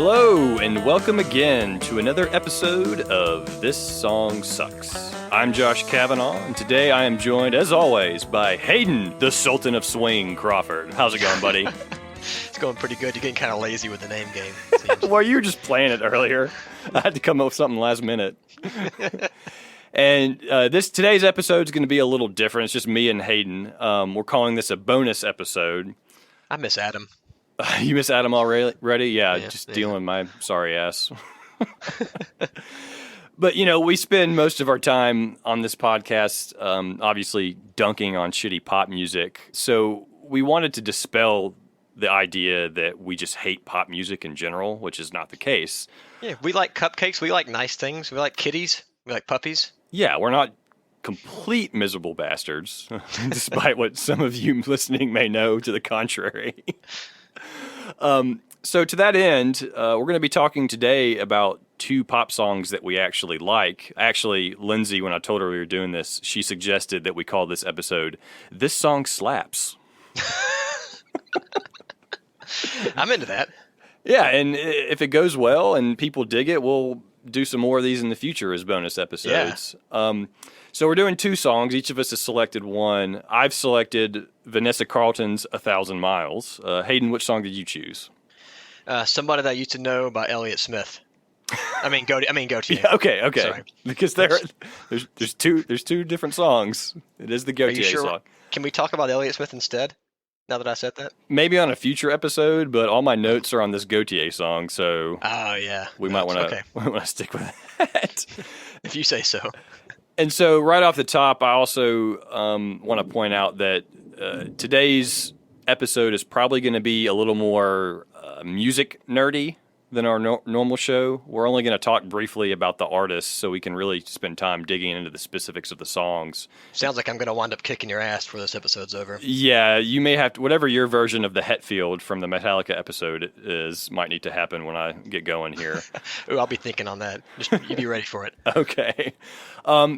Hello, and welcome again to another episode of This Song Sucks. I'm Josh Kavanaugh, and today I am joined, as always, by Hayden, the Sultan of Swing Crawford. How's it going, buddy? It's going pretty good. You're getting kind of lazy with the name game. Well, you were just playing it earlier. I had to come up with something last minute. And today's episode is going to be a little different. It's just me and Hayden. We're calling this a bonus episode. I miss Adam. You miss Adam already? Yeah, just dealing with my sorry ass. But, we spend most of our time on this podcast, obviously dunking on shitty pop music. So we wanted to dispel the idea that we just hate pop music in general, which is not the case. Yeah, we like cupcakes. We like nice things. We like kitties. We like puppies. Yeah, we're not complete miserable bastards, despite what some of you listening may know to the contrary. So to that end, we're going to be talking today about two pop songs that we actually like. Actually, Lindsay, when I told her we were doing this, she suggested that we call this episode, This Song Slaps. I'm into that. Yeah, and if it goes well and people dig it, we'll do some more of these in the future as bonus episodes. Yeah. So we're doing two songs. Each of us has selected one. I've selected Vanessa Carlton's 1,000 Miles. Hayden, which song did you choose? Somebody That I Used to Know by Elliott Smith. Gotye. Yeah, okay. Sorry. Because there's two different songs. It is the Gotye song. Can we talk about Elliott Smith instead? Now that I said that? Maybe on a future episode, but all my notes are on this Gotye song, so we might want to stick with that. If you say so. And so right off the top, I also want to point out that today's episode is probably going to be a little more music nerdy than our normal show. We're only going to talk briefly about the artists so we can really spend time digging into the specifics of the songs. Sounds like I'm going to wind up kicking your ass before this episode's over. Yeah, you may have to, whatever your version of the Hetfield from the Metallica episode is, might need to happen when I get going here. Ooh, I'll be thinking on that. You be ready for it. Okay.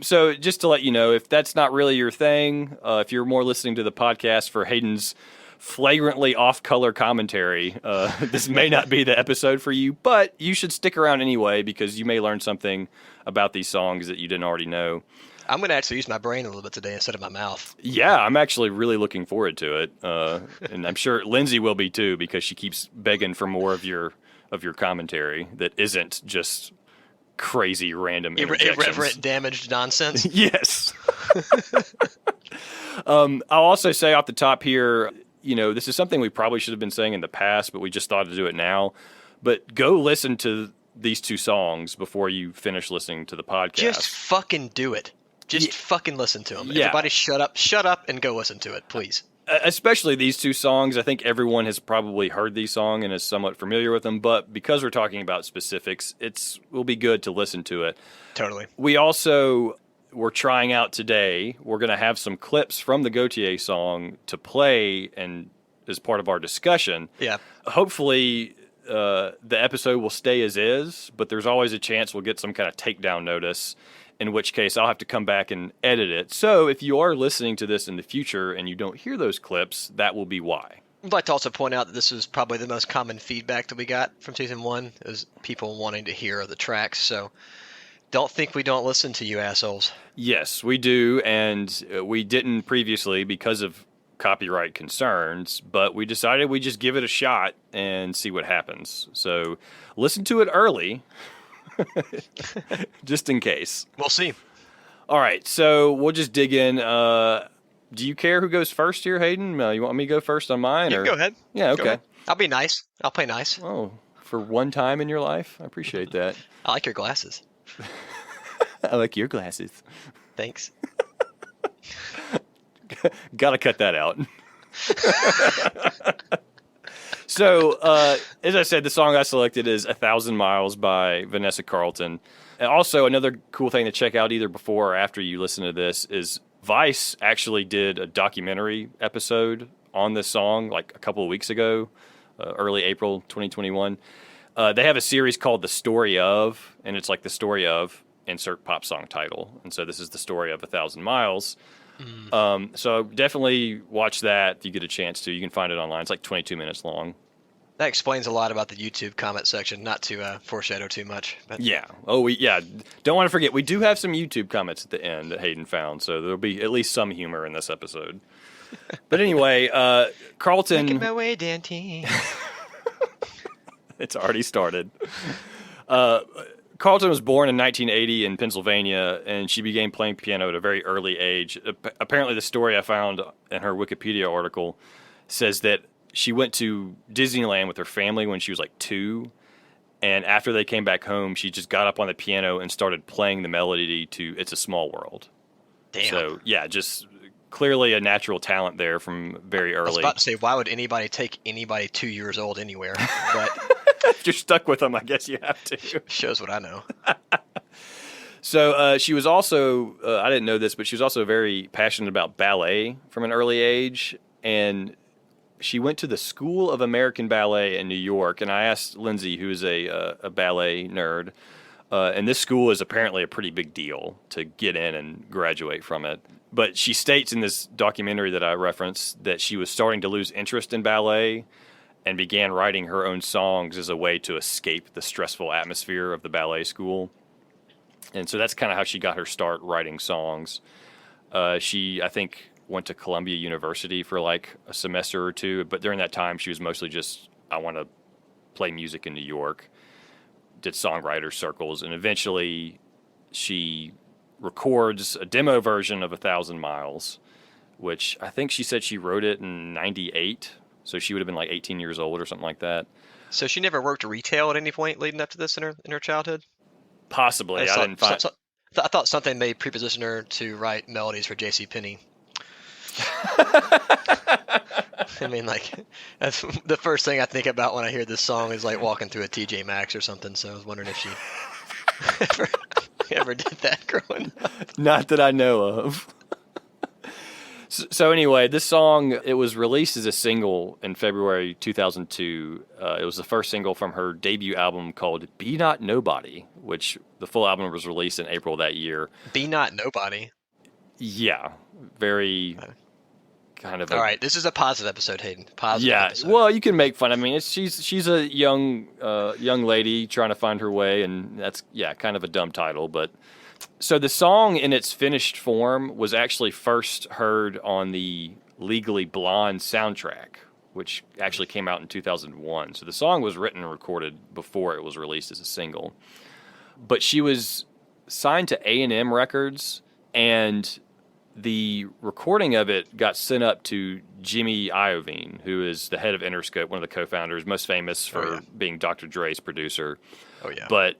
So just to let you know, if that's not really your thing, if you're more listening to the podcast for Hayden's flagrantly off-color commentary, this may not be the episode for you, but you should stick around anyway because you may learn something about these songs that you didn't already know. I'm going to actually use my brain a little bit today instead of my mouth. Yeah, I'm actually really looking forward to it, and I'm sure Lindsay will be too because she keeps begging for more of your commentary that isn't just crazy random interjections. Irreverent, damaged nonsense. Yes. I'll also say off the top here, this is something we probably should have been saying in the past, but we just thought to do it now. But go listen to these two songs before you finish listening to the podcast. Just fucking do it. Just fucking listen to them. Yeah. Everybody shut up and go listen to it, please. Especially these two songs. I think everyone has probably heard these songs and is somewhat familiar with them. But because we're talking about specifics, will be good to listen to it. Totally. We also... We're trying out today. We're going to have some clips from the Gotye song to play and as part of our discussion. Yeah. Hopefully, the episode will stay as is, but there's always a chance we'll get some kind of takedown notice, in which case I'll have to come back and edit it. So if you are listening to this in the future and you don't hear those clips, that will be why. I'd like to also point out that this is probably the most common feedback that we got from season 1 is people wanting to hear the tracks. So don't think we don't listen to you assholes. Yes, we do, and we didn't previously because of copyright concerns, but we decided we'd just give it a shot and see what happens. So listen to it early, just in case. We'll see. All right, so we'll just dig in. Do you care who goes first here, Hayden? You want me to go first on mine? You can go ahead. Yeah, okay. I'll be nice. I'll play nice. Oh, for one time in your life? I appreciate that. I like your glasses. I like your glasses. Thanks. Gotta cut that out. So, as I said, the song I selected is 1,000 Miles by Vanessa Carlton. And also, another cool thing to check out either before or after you listen to this is Vice actually did a documentary episode on this song like a couple of weeks ago, early April 2021. They have a series called The Story Of, and it's like the story of insert pop song title. And so this is the story of 1,000 Miles. So definitely watch that if you get a chance to. You can find it online. It's like 22 minutes long. That explains a lot about the YouTube comment section. Not to foreshadow too much, but Yeah. Oh, yeah. Don't want to forget, we do have some YouTube comments at the end that Hayden found, so there'll be at least some humor in this episode. But anyway, Carlton. making my way, Dante. It's already started. Carlton was born in 1980 in Pennsylvania, and she began playing piano at a very early age. Apparently, the story I found in her Wikipedia article says that she went to Disneyland with her family when she was like 2, and after they came back home, she just got up on the piano and started playing the melody to "It's a Small World." Damn. So, yeah, just clearly a natural talent there from very early. I was about to say, why would anybody take anybody 2 years old anywhere? But if you're stuck with them, I guess you have to. shows what I know. So she was also, I didn't know this, but she was also very passionate about ballet from an early age. And she went to the School of American Ballet in New York. And I asked Lindsay, who is a ballet nerd, and this school is apparently a pretty big deal to get in and graduate from it. But she states in this documentary that I referenced that she was starting to lose interest in ballet and began writing her own songs as a way to escape the stressful atmosphere of the ballet school. And so that's kind of how she got her start writing songs. She, I think, went to Columbia University for like a semester or two, but during that time she was mostly just, I want to play music in New York, did songwriter circles, and eventually she records a demo version of 1,000 Miles, which I think she said she wrote it in 98. So she would have been like 18 years old or something like that. So she never worked retail at any point leading up to this in her childhood? Possibly. I didn't find... I thought something may preposition her to write melodies for J.C. Penney. I mean, like, that's the first thing I think about when I hear this song is like walking through a TJ Maxx or something. So I was wondering if she ever did that growing up. Not that I know of. So anyway, this song, it was released as a single in February 2002. It was the first single from her debut album called Be Not Nobody, which the full album was released in April that year. Be Not Nobody? Yeah. Very kind of... All right, this is a positive episode, Hayden. Positive episode. Well, you can make fun. I mean, she's a young lady trying to find her way, and that's, kind of a dumb title, but... So the song in its finished form was actually first heard on the Legally Blonde soundtrack, which actually came out in 2001. So the song was written and recorded before it was released as a single. But she was signed to A&M Records, and the recording of it got sent up to Jimmy Iovine, who is the head of Interscope, one of the co-founders, most famous for being Dr. Dre's producer. Oh, yeah. But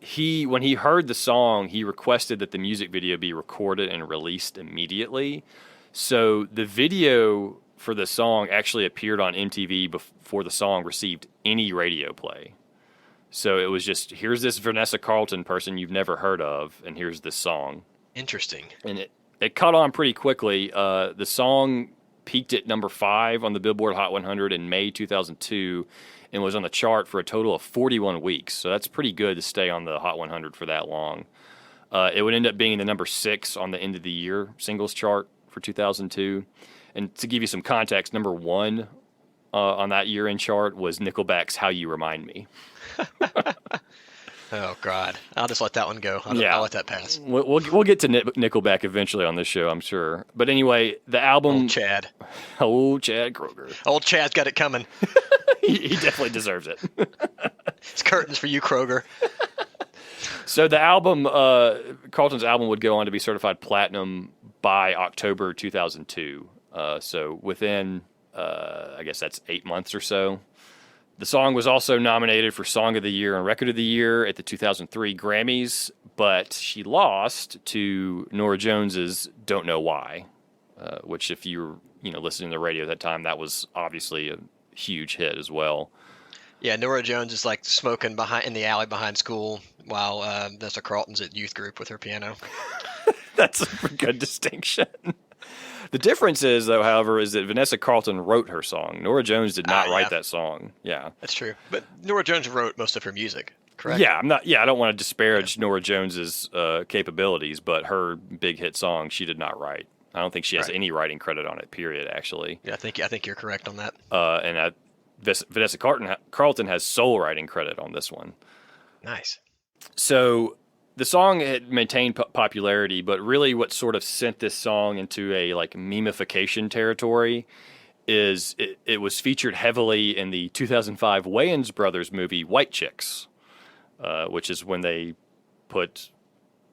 when he heard the song, he requested that the music video be recorded and released immediately. So the video for the song actually appeared on MTV before the song received any radio play. So it was just, here's this Vanessa Carlton person you've never heard of, and here's this song. Interesting. And it caught on pretty quickly. The song peaked at number 5 on the Billboard Hot 100 in May 2002 and was on the chart for a total of 41 weeks. So that's pretty good to stay on the Hot 100 for that long. It would end up being the number 6 on the end of the year singles chart for 2002. And to give you some context, number 1 on that year-end chart was Nickelback's How You Remind Me. Oh, God. I'll just let that one go. I'll let that pass. We'll get to Nickelback eventually on this show, I'm sure. But anyway, the album... Old Chad. Old Chad Kroger. Old Chad's got it coming. He definitely deserves it. It's curtains for you, Kroger. So the album, Carlton's album, would go on to be certified platinum by October 2002. So within, I guess that's 8 months or so. The song was also nominated for Song of the Year and Record of the Year at the 2003 Grammys, but she lost to Norah Jones's Don't Know Why, which if you were listening to the radio at that time, that was obviously a huge hit as well. Yeah, Norah Jones is like smoking in the alley behind school while Vanessa Carlton's at youth group with her piano. That's a good distinction. The difference is, though, however, is that Vanessa Carlton wrote her song. Norah Jones did not write that song. Yeah, that's true. But Norah Jones wrote most of her music, correct? Yeah, I don't want to disparage Norah Jones's capabilities, but her big hit song she did not write. I don't think she has any writing credit on it. Period. Actually. Yeah, I think you're correct on that. And Vanessa Carlton has sole writing credit on this one. Nice. So the song had maintained popularity, but really what sort of sent this song into a like memification territory is it was featured heavily in the 2005 Wayans Brothers movie White Chicks, which is when they put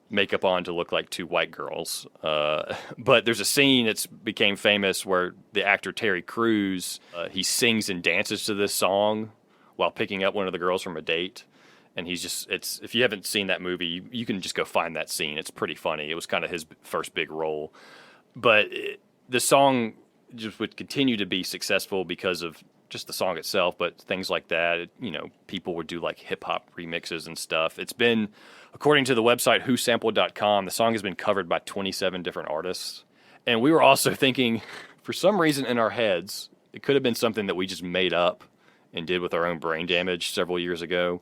makeup on to look like two white girls. But there's a scene that's became famous where the actor Terry Crews, he sings and dances to this song while picking up one of the girls from a date. And if you haven't seen that movie, you can just go find that scene. It's pretty funny. It was kind of his first big role. But the song just would continue to be successful because of just the song itself, but things like that, people would do like hip hop remixes and stuff. It's been, according to the website whosampled.com, the song has been covered by 27 different artists. And we were also thinking, for some reason in our heads, it could have been something that we just made up and did with our own brain damage several years ago.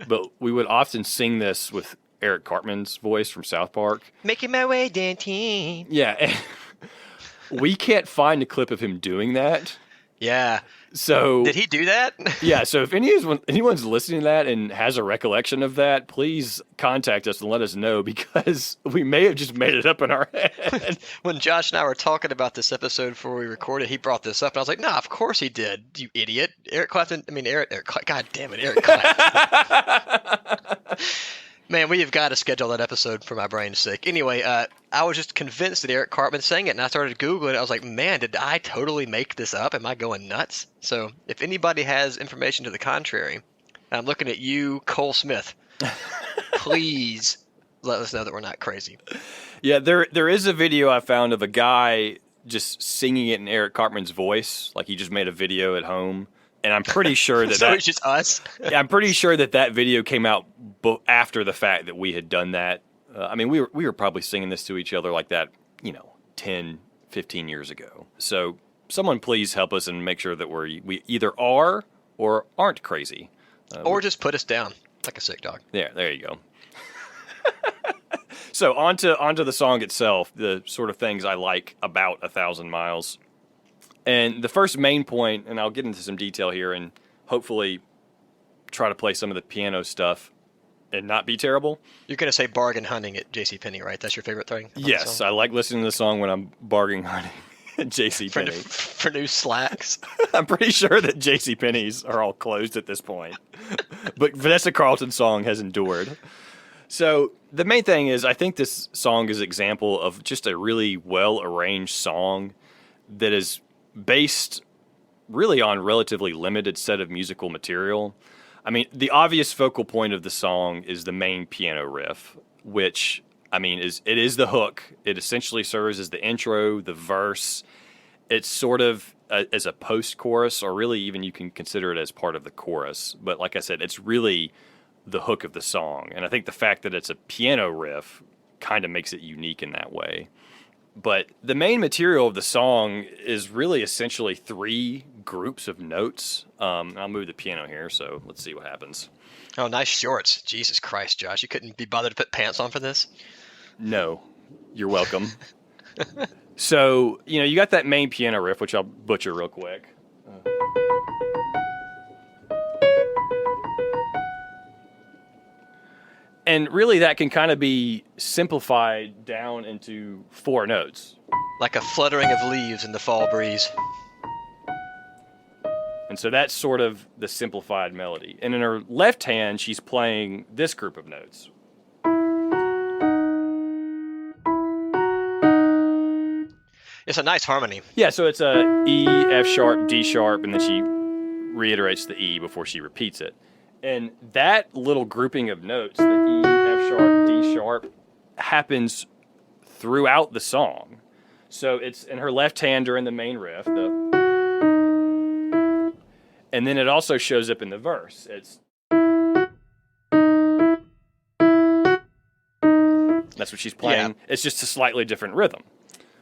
But we would often sing this with Eric Cartman's voice from South Park. Making my way downtown. Yeah. We can't find a clip of him doing that. Yeah. So did he do that? Yeah. So if anyone's listening to that and has a recollection of that, please contact us and let us know, because we may have just made it up in our head. When Josh and I were talking about this episode before we recorded, he brought this up, and I was like, "Nah, of course he did, you idiot." Eric Clapton. God damn it, Eric Clapton. Man, we have got to schedule that episode for my brain's sake. Anyway, I was just convinced that Eric Cartman sang it, and I started Googling it. I was like, man, did I totally make this up? Am I going nuts? So if anybody has information to the contrary, I'm looking at you, Cole Smith. Please let us know that we're not crazy. Yeah, there is a video I found of a guy just singing it in Eric Cartman's voice. Like he just made a video at home. And I'm pretty sure that so it's just us. Yeah, I'm pretty sure that video came out after the fact that we had done that. We were probably singing this to each other like that, 10, 15 years ago. So someone please help us and make sure that we either are or aren't crazy. Or just put us down like a sick dog. Yeah, there you go. So onto the song itself, the sort of things I like about 1,000 Miles. And the first main point, and I'll get into some detail here and hopefully try to play some of the piano stuff and not be terrible. You're going to say bargain hunting at JCPenney, right? That's your favorite thing? Yes, I like listening to the song when I'm bargain hunting at JCPenney. For new slacks? I'm pretty sure that JCPenney's are all closed at this point. But Vanessa Carlton's song has endured. So the main thing is I think this song is an example of just a really well-arranged song that is based really on relatively limited set of musical material. I mean, the obvious focal point of the song is the main piano riff, which, it is the hook. It essentially serves as the intro, the verse. It's sort of as a post-chorus, or really even you can consider it as part of the chorus. But like I said, it's really the hook of the song. And I think the fact that it's a piano riff kind of makes it unique in that way. But the main material of the song is really essentially 3 groups of notes. I'll move the piano here, so let's see what happens. Oh, nice shorts. Jesus Christ, Josh. You couldn't be bothered to put pants on for this? No. You're welcome. So, you got that main piano riff, which I'll butcher real quick. And really that can kind of be simplified down into 4 notes. Like a fluttering of leaves in the fall breeze. And so that's sort of the simplified melody. And in her left hand, she's playing this group of notes. It's a nice harmony. Yeah, so it's a E, F sharp, D sharp, and then she reiterates the E before she repeats it. And that little grouping of notes, the E, F sharp, D sharp, happens throughout the song. So it's in her left hand during the main riff, and then it also shows up in the verse. That's what she's playing. Yeah. It's just a slightly different rhythm.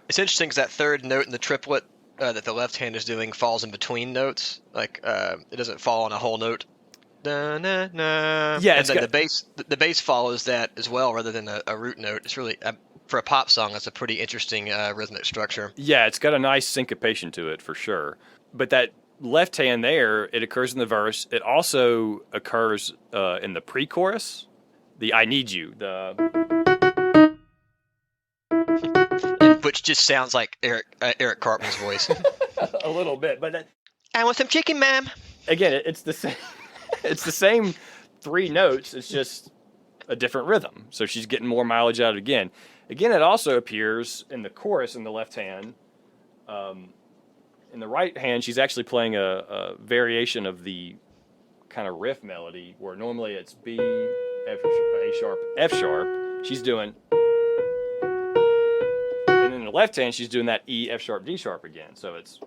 It's interesting because that third note in the triplet that the left hand is doing falls in between notes. Like it doesn't fall on a whole note. Da, na, na. Yeah, and then the bass follows that as well, rather than a root note. It's really for a pop song, that's a pretty interesting rhythmic structure. Yeah, it's got a nice syncopation to it for sure. But that left hand there, it occurs in the verse. It also occurs in the pre-chorus. The "I need you." Which just sounds like Eric Cartman's voice. A little bit, but I want some chicken, ma'am. Again, it's the same. It's the same 3 notes. It's just a different rhythm. So she's getting more mileage out of it again. Again, it also appears in the chorus in the left hand. In the right hand, she's actually playing a variation of the kind of riff melody, where normally it's B, F, A sharp, F sharp. She's doing, and in the left hand, she's doing that E, F sharp, D sharp again. So it's.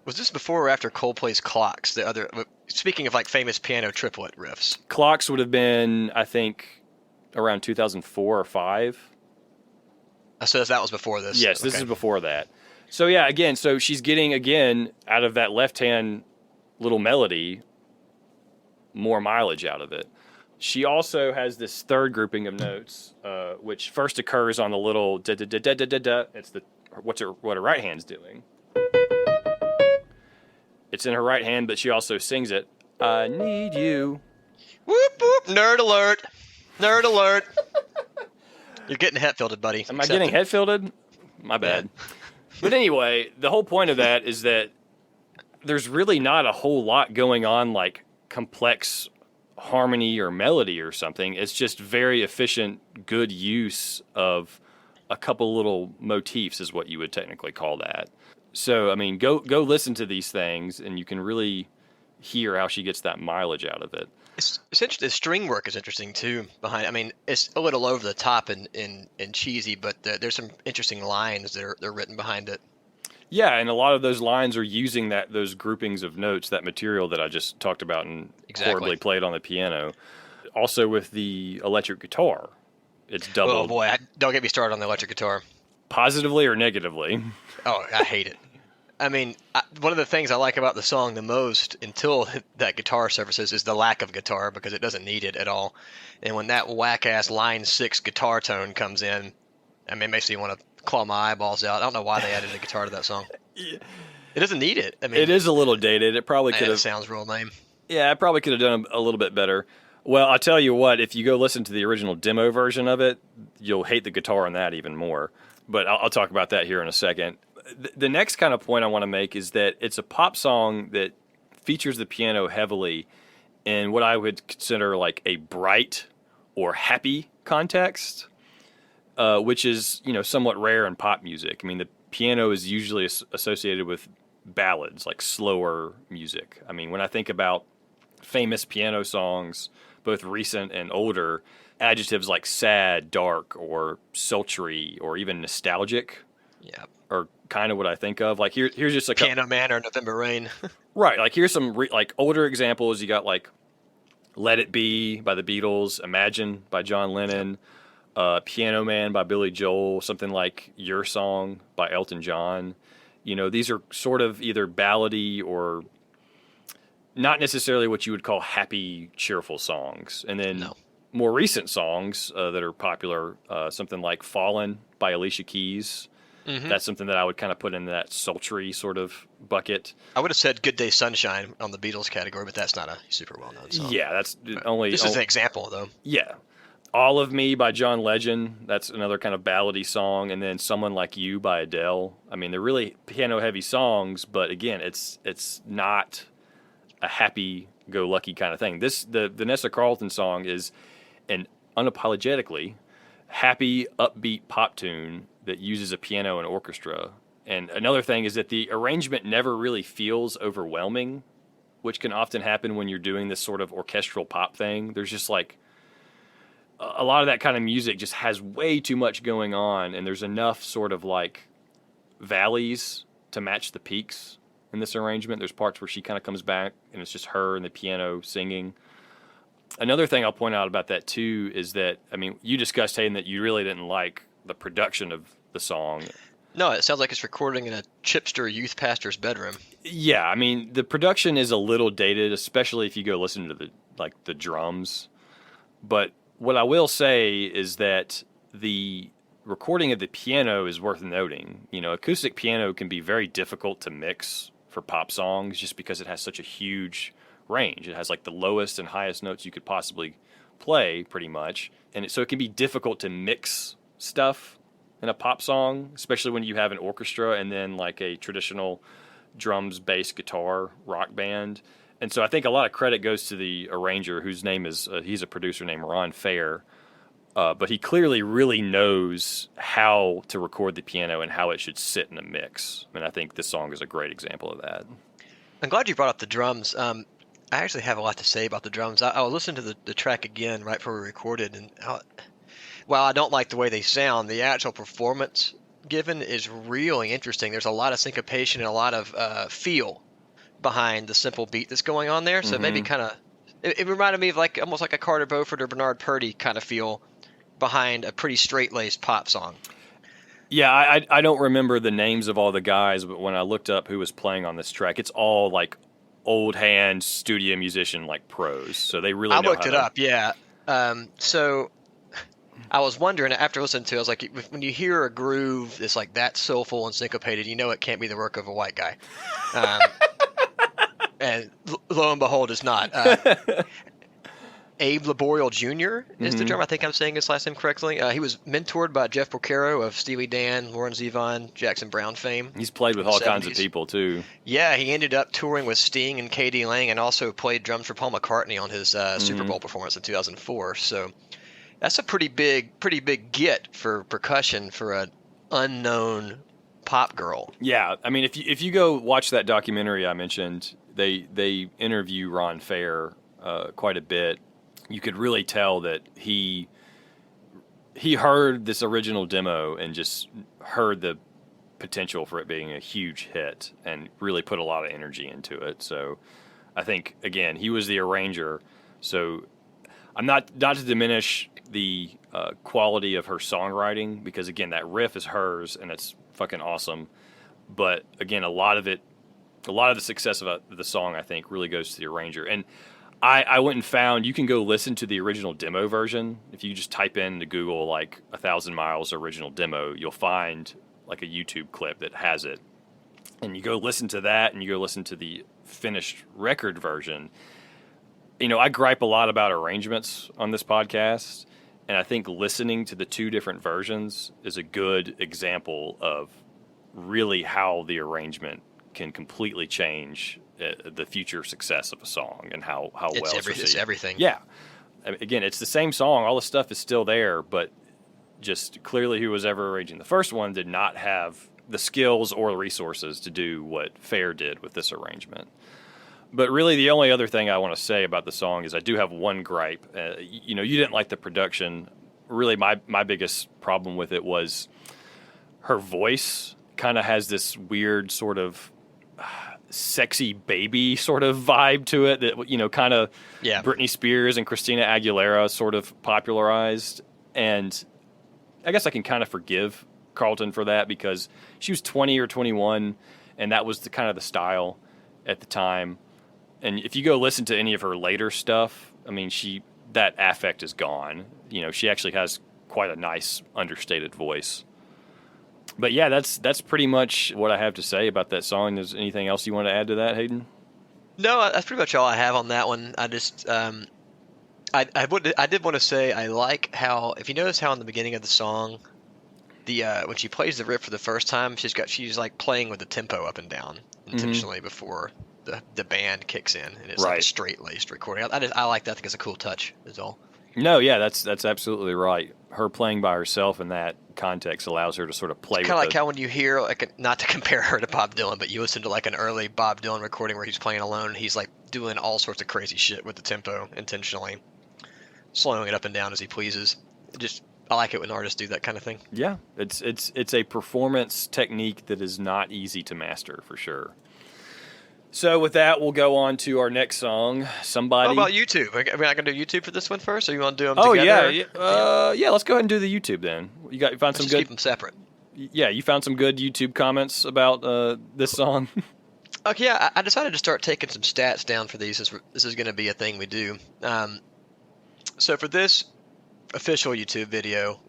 Was this before or after Coldplay's Clocks? The other, speaking of like famous piano triplet riffs. Clocks would have been, I think, around 2004 or 5. So that was before this. Yes, this is before that. So yeah, again, so she's getting again out of that left hand little melody more mileage out of it. She also has this third grouping of notes, which first occurs on the little da da da da da da da. It's what her right hand's doing. It's in her right hand, but she also sings it. I need you. Whoop whoop! Nerd alert! Nerd alert! You're getting Hetfielded, buddy. Am I getting Hetfielded? My bad. Yeah. But anyway, the whole point of that is that there's really not a whole lot going on, like complex harmony or melody or something. It's just very efficient, good use of a couple little motifs is what you would technically call that. So, I mean, go listen to these things, and you can really hear how she gets that mileage out of it. It's interesting. The string work is interesting too. Behind, I mean, it's a little over the top and cheesy, but there's some interesting lines that are written behind it. Yeah, and a lot of those lines are using those groupings of notes, that material that I just talked about and horribly played on the piano. Also with the electric guitar, it's double. Oh boy, don't get me started on the electric guitar. Positively or negatively? Oh, I hate it. I mean, one of the things I like about the song the most until that guitar surfaces is the lack of guitar, because it doesn't need it at all. And when that whack-ass line 6 guitar tone comes in, I mean, it makes me want to claw my eyeballs out. I don't know why they added a guitar to that song. Yeah. It doesn't need it. I mean, it is a little dated. It probably could have. It sounds real lame. Yeah, it probably could have done a little bit better. Well, I'll tell you what, if you go listen to the original demo version of it, you'll hate the guitar on that even more. But I'll talk about that here in a second. The next kind of point I want to make is that it's a pop song that features the piano heavily in what I would consider like a bright or happy context, which is, somewhat rare in pop music. I mean, the piano is usually associated with ballads, like slower music. I mean, when I think about famous piano songs, both recent and older, adjectives like sad, dark, or sultry, or even nostalgic, are kind of what I think of. Like here's just like Piano Man or November Rain. Right. Like here's some older examples. You got like Let It Be by the Beatles, Imagine by John Lennon, Piano Man by Billy Joel, something like Your Song by Elton John. These are sort of either ballady or not necessarily what you would call happy, cheerful songs. And then more recent songs that are popular, something like Fallen by Alicia Keys. Mm-hmm. That's something that I would kind of put in that sultry sort of bucket. I would have said Good Day Sunshine on the Beatles category, but that's not a super well-known song. Yeah, that's only... This is an example, though. Yeah. All of Me by John Legend, that's another kind of ballady song. And then Someone Like You by Adele. I mean, they're really piano-heavy songs, but again, it's not a happy-go-lucky kind of thing. The Vanessa Carlton song is an unapologetically happy, upbeat pop tune that uses a piano and orchestra. And another thing is that the arrangement never really feels overwhelming, which can often happen when you're doing this sort of orchestral pop thing. There's just like a lot of that kind of music just has way too much going on, and there's enough sort of like valleys to match the peaks in this arrangement. There's parts where she kind of comes back and it's just her and the piano singing. Another thing I'll point out about that too is that, I mean, you discussed, Hayden, that you really didn't like the production of the song. No, it sounds like it's recording in a chipster youth pastor's bedroom. Yeah, I mean, the production is a little dated, especially if you go listen to the drums. But what I will say is that the recording of the piano is worth noting. Acoustic piano can be very difficult to mix for pop songs just because it has such a huge range. It has like the lowest and highest notes you could possibly play pretty much. And so it can be difficult to mix stuff in a pop song, especially when you have an orchestra and then like a traditional drums, bass, guitar rock band. And so I think a lot of credit goes to the arranger, whose name is, he's a producer named Ron Fair. But he clearly really knows how to record the piano and how it should sit in a mix. And I think this song is a great example of that. I'm glad you brought up the drums. I actually have a lot to say about the drums. I listened to the track again right before we recorded, and while I don't like the way they sound, the actual performance given is really interesting. There's a lot of syncopation and a lot of feel behind the simple beat that's going on there. So maybe kind of, it reminded me of like almost like a Carter Beauford or Bernard Purdie kind of feel behind a pretty straight-laced pop song. Yeah, I don't remember the names of all the guys, but when I looked up who was playing on this track, it's all like old hand studio musician like pros. So they really know looked it up, yeah. So I was wondering after listening to it, I was like, when you hear a groove that's like that soulful and syncopated, you know it can't be the work of a white guy. And lo and behold, it's not. Abe Laboriel Jr. is the drummer. I think I'm saying his last name correctly. He was mentored by Jeff Porcaro of Steely Dan, Lauren Zevon, Jackson Browne fame. He's played with all kinds of people, too. Yeah, he ended up touring with Sting and K.D. Lang and also played drums for Paul McCartney on his Super Bowl performance in 2004. So that's a pretty big get for percussion for an unknown pop girl. Yeah, I mean, if you go watch that documentary I mentioned, they interview Ron Fair quite a bit. You could really tell that he heard this original demo and just heard the potential for it being a huge hit and really put a lot of energy into it. So I think, again, he was the arranger. So I'm not to diminish the quality of her songwriting because, again, that riff is hers and it's fucking awesome. But, again, a lot of the success of the song, I think, really goes to the arranger. And I went and found, you can go listen to the original demo version. If you just type into Google, like, 1,000 Miles original demo, you'll find, like, a YouTube clip that has it. And you go listen to that, and you go listen to the finished record version. I gripe a lot about arrangements on this podcast, and I think listening to the two different versions is a good example of really how the arrangement can completely change the future success of a song and how well it's received. It's everything. Yeah. Again, it's the same song. All the stuff is still there, but just clearly who was ever arranging the first one did not have the skills or the resources to do what Fair did with this arrangement. But really the only other thing I want to say about the song is I do have one gripe. You didn't like the production. Really my biggest problem with it was her voice kind of has this weird sort of sexy baby sort of vibe to it that, kind of Britney Spears and Christina Aguilera sort of popularized. And I guess I can kind of forgive Carlton for that because she was 20 or 21 and that was the kind of the style at the time. And if you go listen to any of her later stuff, I mean, that affect is gone. She actually has quite a nice understated voice. But yeah, that's pretty much what I have to say about that song. Is anything else you want to add to that, Hayden? No, that's pretty much all I have on that one. I just I did want to say I like how, if you notice how in the beginning of the song, when she plays the riff for the first time, she's like playing with the tempo up and down intentionally before the band kicks in, and it's like a straight laced recording. I like that. I think it's a cool touch. Is all. No, yeah, that's absolutely right. Her playing by herself in that context allows her to sort of play. It's kind of like how when you hear, like, not to compare her to Bob Dylan, but you listen to like an early Bob Dylan recording where he's playing alone, and he's like doing all sorts of crazy shit with the tempo intentionally, slowing it up and down as he pleases. I like it when artists do that kind of thing. Yeah, it's a performance technique that is not easy to master for sure. So with that, we'll go on to our next song. Somebody. How about YouTube? Are we not going to do YouTube for this one first, or you want to do them together? Yeah. Let's go ahead and do the YouTube then. You found some good. Keep them separate. Yeah, you found some good YouTube comments about this song. Okay, yeah, I decided to start taking some stats down for these. This is going to be a thing we do. So for this, official YouTube video.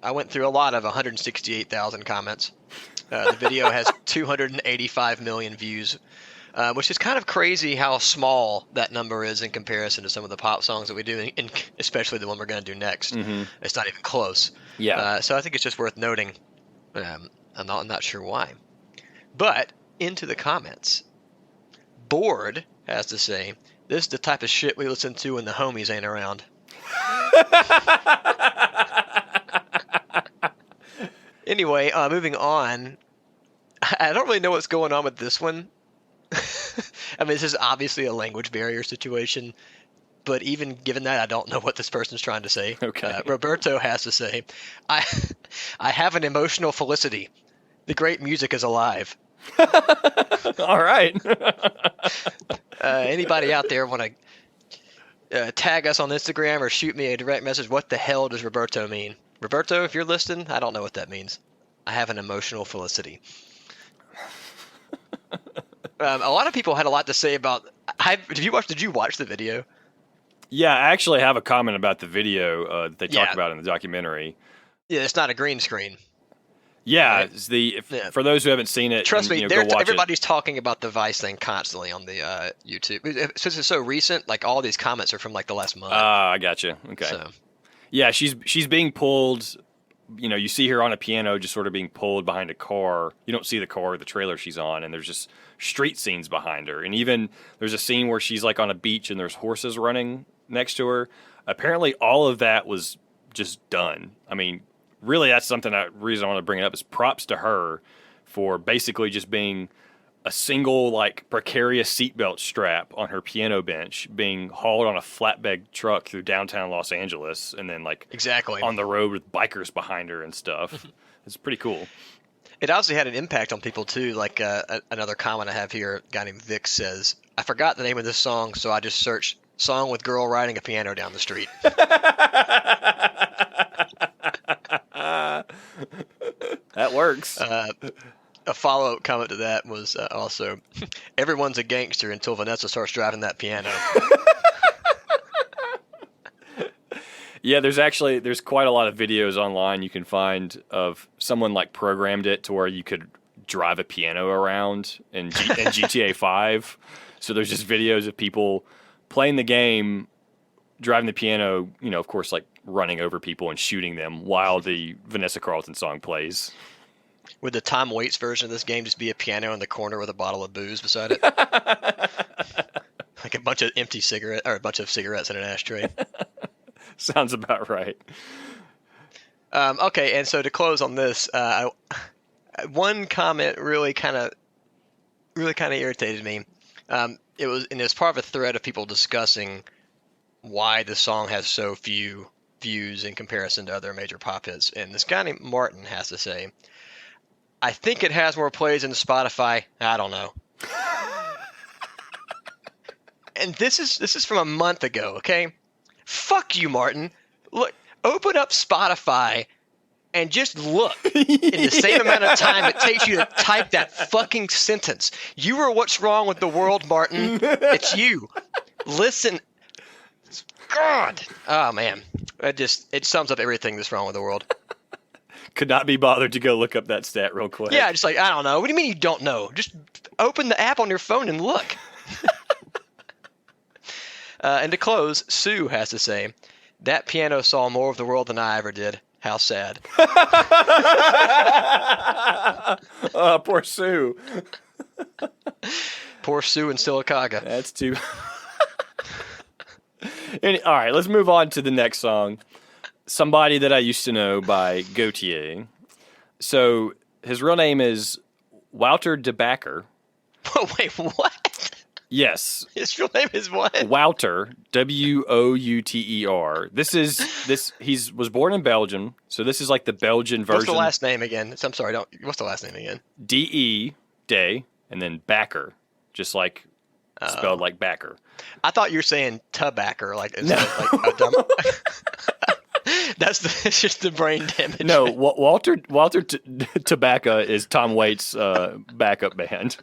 I went through a lot of 168,000 comments. The video has 285 million views, which is kind of crazy how small that number is in comparison to some of the pop songs that we do, and especially the one we're going to do next. Mm-hmm. It's not even close. Yeah. So I think it's just worth noting. I'm not sure why. But into the comments. Bored has to say, this is the type of shit we listen to when the homies ain't around. Anyway, moving on. I don't really know what's going on with this one. I mean, this is obviously a language barrier situation, but even given that, I don't know what this person's trying to say. Okay. Roberto has to say, I have an emotional felicity. The great music is alive. All right. Anybody out there want to tag us on Instagram or shoot me a direct message? What the hell does Roberto mean? Roberto, if you're listening, I don't know what that means. I have an emotional felicity. A lot of people had a lot to say about. Did you watch the video? Yeah, I actually have a comment about the video that they talk Yeah. about in the documentary. Yeah, it's not a green screen. Yeah, Right. it's for those who haven't seen it, Trust me, go watch everybody's talking about the Vice thing constantly on the YouTube. Since it's so recent, like all these comments are from like the last month. I got you. Okay. So, Yeah, she's being pulled. You see her on a piano, just sort of being pulled behind a car. You don't see the car or the trailer she's on, and there's just street scenes behind her. And even there's a scene where she's like on a beach and there's horses running next to her. Apparently, all of that was just done. I mean, really, that's something. Reason I want to bring it up is props to her for basically just being a single like precarious seatbelt strap on her piano bench, being hauled on a flatbed truck through downtown Los Angeles, and then like exactly on the road with bikers behind her and stuff. It's pretty cool. It obviously had an impact on people too. Like another comment I have here, a guy named Vic says, "I forgot the name of this song, so I just searched song with girl riding a piano down the street." That works. A follow-up comment to that was also, "Everyone's a gangster until Vanessa starts driving that piano." Yeah, there's quite a lot of videos online you can find of someone like programmed it to where you could drive a piano around in GTA 5. So there's just videos of people playing the game, driving the piano, of course, like running over people and shooting them while the Vanessa Carlton song plays. Would the Tom Waits version of this game just be a piano in the corner with a bottle of booze beside it? Like a bunch of empty cigarettes, or a bunch of cigarettes in an ashtray. Sounds about right. Okay, and so to close on this, one comment really kind of irritated me. It was part of a thread of people discussing why the song has so few views in comparison to other major pop hits. And this guy named Martin has to say, "I think it has more plays than Spotify. I don't know." And this is from a month ago, okay? Fuck you, Martin. Look, open up Spotify and just look. In the same amount of time it takes you to type that fucking sentence. You are what's wrong with the world, Martin. It's you. Listen. God. Oh, man. It sums up everything that's wrong with the world. Could not be bothered to go look up that stat real quick. Yeah, just like, I don't know. What do you mean you don't know? Just open the app on your phone and look. And to close, Sue has to say, "That piano saw more of the world than I ever did. How sad." Poor Sue. Poor Sue in Silicaga. That's too... All right, let's move on to the next song. Somebody That I Used to Know by Gotye. So his real name is Wouter de Backer. Wait, what? Yes. His real name is what? Wouter, Wouter. He was born in Belgium, so this is like the Belgian version. What's the last name again? I'm sorry, what's the last name again? D-E, day, and then Backer, just like spelled like Backer. I thought you were saying tobacco, like it's No. like a dumb. It's just the brain damage. No, Walter Tobacco is Tom Waits' backup band.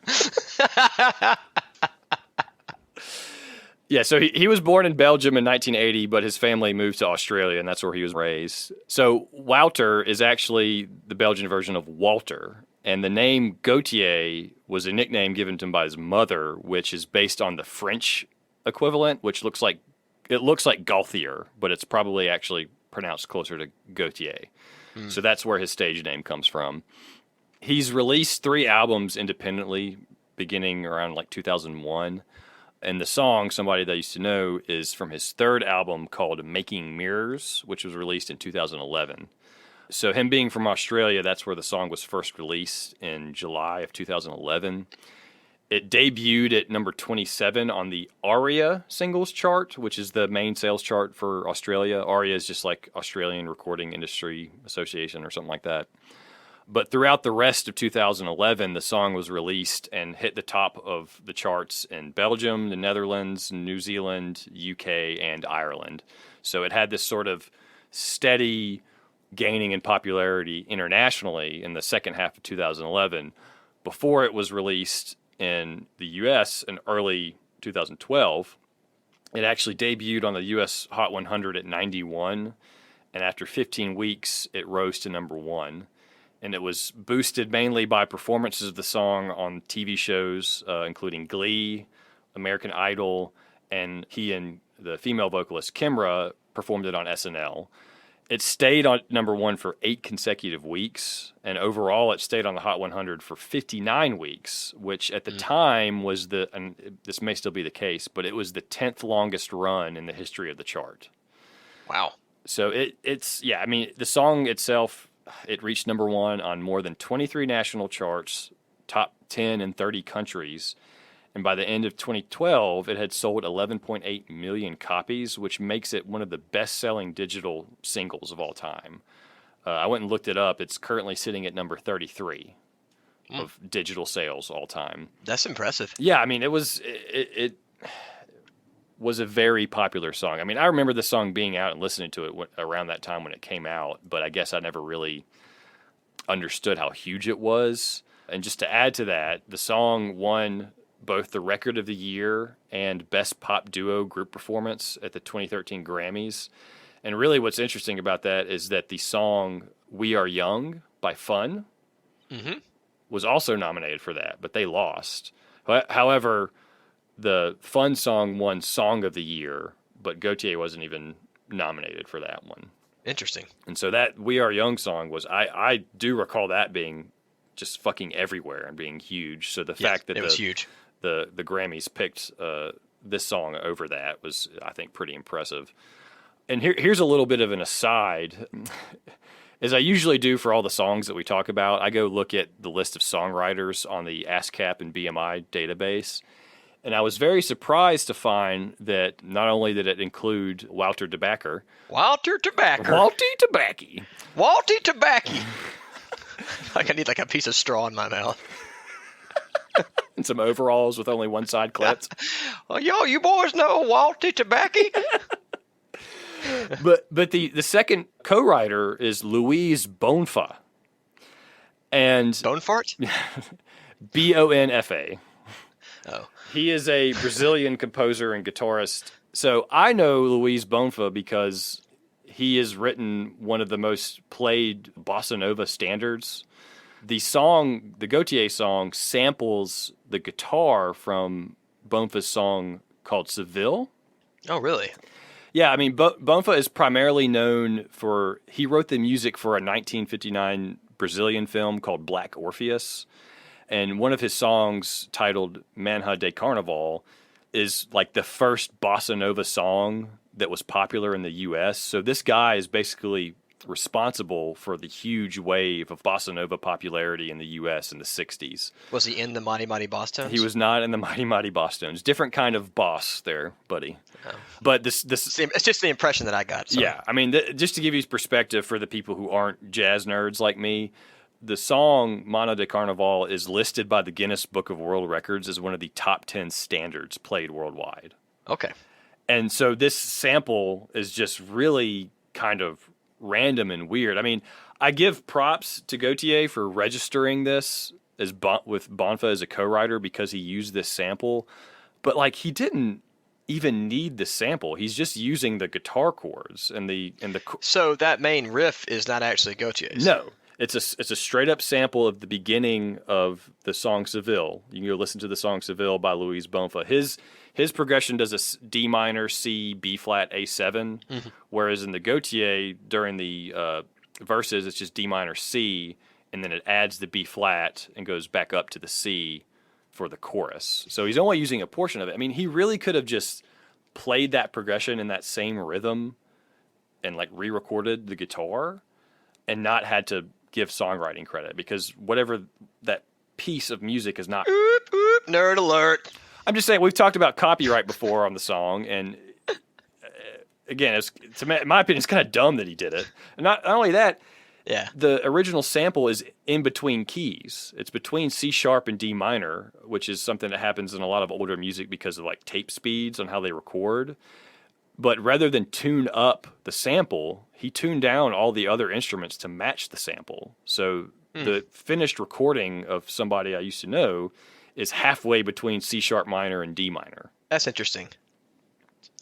Yeah, so he was born in Belgium in 1980, but his family moved to Australia, and that's where he was raised. So Wouter is actually the Belgian version of Walter, and the name Gotye was a nickname given to him by his mother, which is based on the French equivalent, which looks like Gauthier, but it's probably actually pronounced closer to Gotye. So that's where his stage name comes from. He's released 3 albums independently, beginning around like 2001. And the song, Somebody That I Used to Know, is from his 3rd album called Making Mirrors, which was released in 2011. So him being from Australia, that's where the song was first released in July of 2011. It debuted at number 27 on the ARIA singles chart, which is the main sales chart for Australia. ARIA is just like Australian Recording Industry Association or something like that. But throughout the rest of 2011, the song was released and hit the top of the charts in Belgium, the Netherlands, New Zealand, UK, and Ireland. So it had this sort of steady gaining in popularity internationally in the second half of 2011 before it was released in the US in early 2012. It actually debuted on the US Hot 100 at 91, and after 15 weeks, it rose to number 1. And it was boosted mainly by performances of the song on TV shows, including Glee, American Idol, and he and the female vocalist Kimra performed it on SNL. It stayed on number 1 for 8 consecutive weeks, and overall it stayed on the Hot 100 for 59 weeks, which at the time was and this may still be the case, but it was the 10th longest run in the history of the chart. Wow. So the song itself, it reached number 1 on more than 23 national charts, top 10 in 30 countries. And by the end of 2012, it had sold 11.8 million copies, which makes it one of the best-selling digital singles of all time. I went and looked it up. It's currently sitting at number 33 of digital sales all time. That's impressive. Yeah, I mean, it was a very popular song. I mean, I remember the song being out and listening to it around that time when it came out, but I guess I never really understood how huge it was. And just to add to that, the song won both the Record of the Year and Best Pop Duo Group Performance at the 2013 Grammys. And really what's interesting about that is that the song We Are Young by Fun was also nominated for that, but they lost. However, the Fun song won Song of the Year, but Gotye wasn't even nominated for that one. Interesting. And so that We Are Young song was, I do recall that being just fucking everywhere and being huge. So the fact that it was huge. The Grammys picked this song over that was, I think, pretty impressive. And here's a little bit of an aside. As I usually do for all the songs that we talk about, I go look at the list of songwriters on the ASCAP and BMI database. And I was very surprised to find that not only did it include Walter de Backer. Walty Tobacco. Like I need like a piece of straw in my mouth. And some overalls with only one side clipped. Well, you boys know Walty Tobacco? But the second co-writer is Louise Bonfa. And Bonefart? Bonfa. Oh. He is a Brazilian composer and guitarist. So I know Luiz Bonfa because he has written one of the most played bossa nova standards. The song, the Gotye song, samples the guitar from Bonfa's song called Seville. Oh, really? Yeah, I mean, Bonfa is primarily known for, he wrote the music for a 1959 Brazilian film called Black Orpheus. And one of his songs titled Manha de Carnaval is like the first bossa nova song that was popular in the U.S. So this guy is basically responsible for the huge wave of bossa nova popularity in the U.S. in the 60s. Was he in the Mighty Mighty Boss Tones? He was not in the Mighty Mighty Boss Tones. Different kind of boss there, buddy. Oh. But this it's just the impression that I got. So. Yeah, I mean, just to give you perspective for the people who aren't jazz nerds like me, the song Mano de Carnaval is listed by the Guinness Book of World Records as one of the top 10 standards played worldwide. Okay. And so this sample is just really kind of random and weird. I mean, I give props to Gotye for registering this with Bonfa as a co-writer because he used this sample, but like he didn't even need the sample. He's just using the guitar chords and the So that main riff is not actually Gotye's. No, it's a straight up sample of the beginning of the song Seville. You can go listen to the song Seville by Louise Bonfa. His progression does a D minor, C, B flat, A7, whereas in the Gotye during the verses it's just D minor, C, and then it adds the B flat and goes back up to the C for the chorus. So he's only using a portion of it. I mean, he really could have just played that progression in that same rhythm and like re-recorded the guitar and not had to give songwriting credit, because whatever that piece of music is not. Oop, oop, nerd alert. I'm just saying, we've talked about copyright before on the song, and again, in my opinion, it's kind of dumb that he did it. And not only that, yeah, the original sample is in between keys. It's between C sharp and D minor, which is something that happens in a lot of older music because of like tape speeds on how they record. But rather than tune up the sample, he tuned down all the other instruments to match the sample. So the finished recording of Somebody I Used to Know is halfway between C sharp minor and D minor. That's interesting.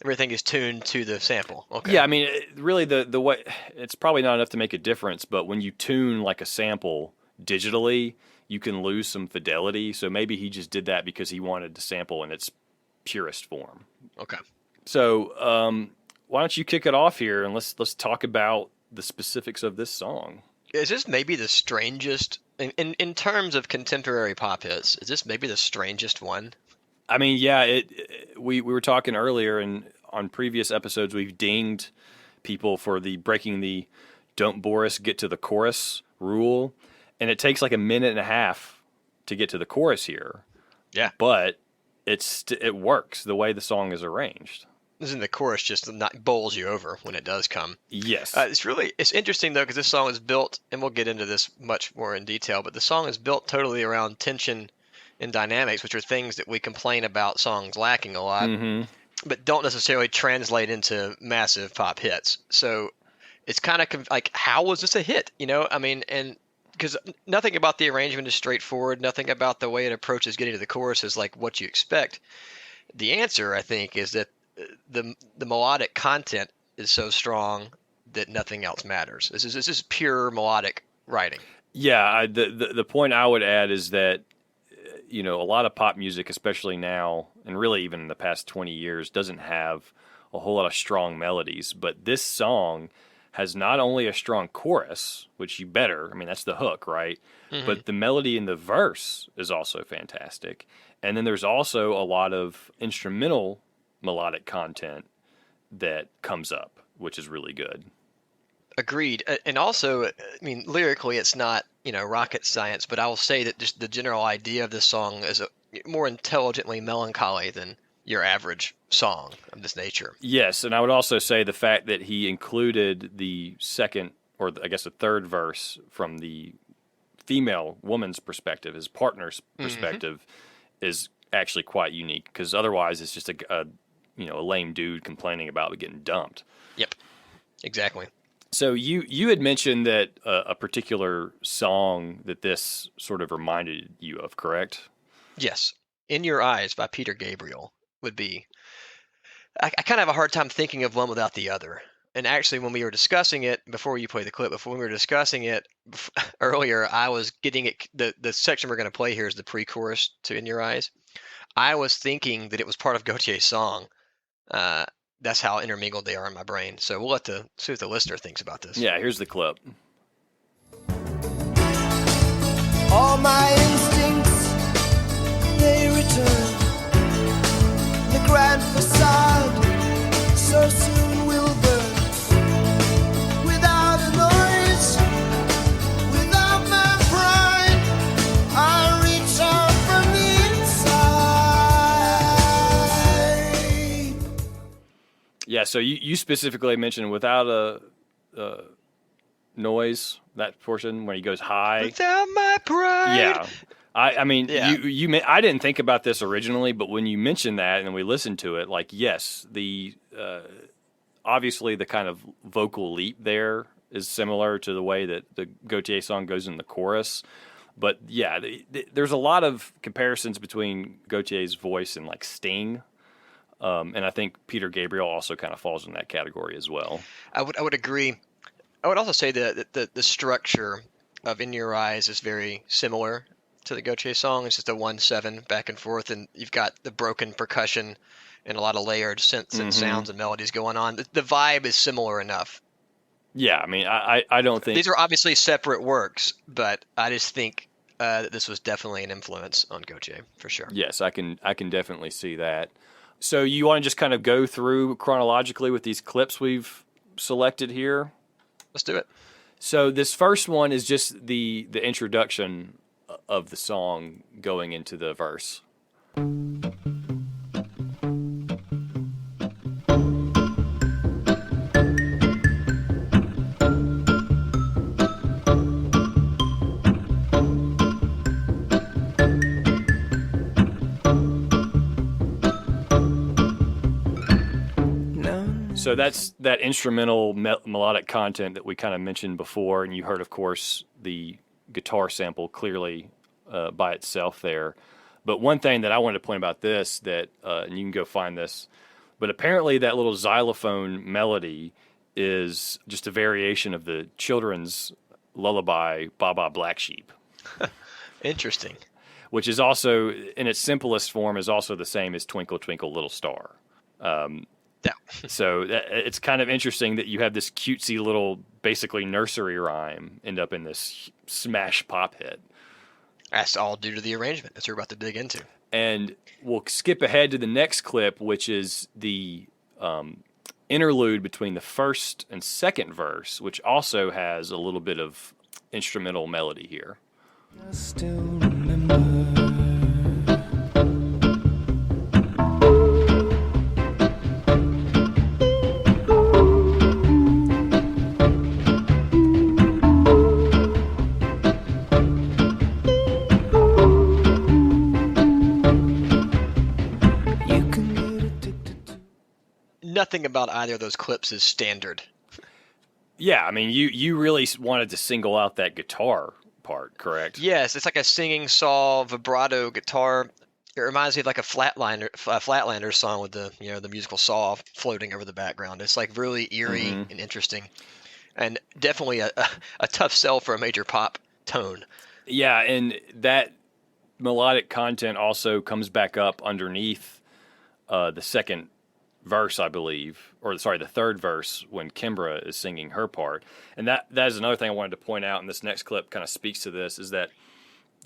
Everything is tuned to the sample. Okay. Yeah, I mean, really, the way it's probably not enough to make a difference, but when you tune like a sample digitally, you can lose some fidelity. So maybe he just did that because he wanted the sample in its purest form. Okay. So why don't you kick it off here, and let's talk about the specifics of this song. Is this maybe the strangest, in terms of contemporary pop hits, is this maybe the strangest one? I mean, yeah, we were talking earlier, and on previous episodes, we've dinged people for the breaking the "don't bore us, get to the chorus" rule, and it takes like a minute and a half to get to the chorus here. Yeah, but it works the way the song is arranged. Isn't the chorus just not bowls you over when it does come? Yes. It's interesting though, because this song is built, and we'll get into this much more in detail, but the song is built totally around tension and dynamics, which are things that we complain about songs lacking a lot, but don't necessarily translate into massive pop hits. So it's kind of like, how was this a hit? You know, I mean, and because nothing about the arrangement is straightforward, nothing about the way it approaches getting to the chorus is like what you expect. The answer, I think, is that the melodic content is so strong that nothing else matters. This is pure melodic writing. Yeah, the point I would add is that, you know, a lot of pop music, especially now, and really even in the past 20 years, doesn't have a whole lot of strong melodies. But this song has not only a strong chorus, which you better, I mean, that's the hook, right? But the melody in the verse is also fantastic. And then there's also a lot of instrumental melodic content that comes up, which is really good. Agreed. And also, I mean, lyrically, it's not, you know, rocket science, but I will say that just the general idea of this song is more intelligently melancholy than your average song of this nature. Yes, and I would also say the fact that he included the second, or I guess the third verse from the female woman's perspective, his partner's perspective, is actually quite unique, because otherwise it's just a lame dude complaining about getting dumped. Yep, exactly. So you had mentioned that a particular song that this sort of reminded you of, correct? Yes. In Your Eyes by Peter Gabriel would be... I kind of have a hard time thinking of one without the other. And actually, when we were discussing it, before you play the clip, before we were discussing it earlier, I was getting it... The section we're going to play here is the pre-chorus to In Your Eyes. I was thinking that it was part of Gotye's song. That's how intermingled they are in my brain. So we'll see what the listener thinks about this. Yeah, here's the clip. All my instincts, they return. The grand facade so soon will burn. Without a noise, without my pride, I reach out from the inside. Yeah, so you specifically mentioned without a noise, that portion where he goes high. Without my pride. Yeah. I mean, I didn't think about this originally, but when you mentioned that and we listened to it, like, yes, the obviously the kind of vocal leap there is similar to the way that the Gotye song goes in the chorus. But yeah, there's a lot of comparisons between Gotye's voice and like Sting. And I think Peter Gabriel also kind of falls in that category as well. I would agree. I would also say that the structure of In Your Eyes is very similar to the Gotye song. It's just a 1/7 back and forth, and you've got the broken percussion and a lot of layered synths and sounds and melodies going on. The vibe is similar enough. Yeah, I mean, I don't think... These are obviously separate works, but I just think that this was definitely an influence on Gotye, for sure. Yes, I can definitely see that. So you want to just kind of go through chronologically with these clips we've selected here? Let's do it. So this first one is just the introduction of the song going into the verse. So that's that instrumental melodic content that we kind of mentioned before, and you heard, of course, the guitar sample clearly by itself there. But one thing that I wanted to point about this, that and you can go find this, but apparently that little xylophone melody is just a variation of the children's lullaby, Baa Baa Black Sheep. Interesting. Which is also, in its simplest form, is also the same as Twinkle Twinkle Little Star. Yeah. So it's kind of interesting that you have this cutesy little, basically nursery rhyme end up in this smash pop hit. That's all due to the arrangement, as we're about to dig into. And we'll skip ahead to the next clip, which is the interlude between the first and second verse, which also has a little bit of instrumental melody here. I still remember. Nothing about either of those clips is standard. Yeah, I mean, you really wanted to single out that guitar part, correct? Yes, it's like a singing saw vibrato guitar. It reminds me of like a Flatlander song with the the musical saw floating over the background. It's like really eerie and interesting, and definitely a tough sell for a major pop tone. Yeah, and that melodic content also comes back up underneath the second verse, I believe, or sorry, the third verse when Kimbra is singing her part. And that is another thing I wanted to point out, and this next clip kind of speaks to this, is that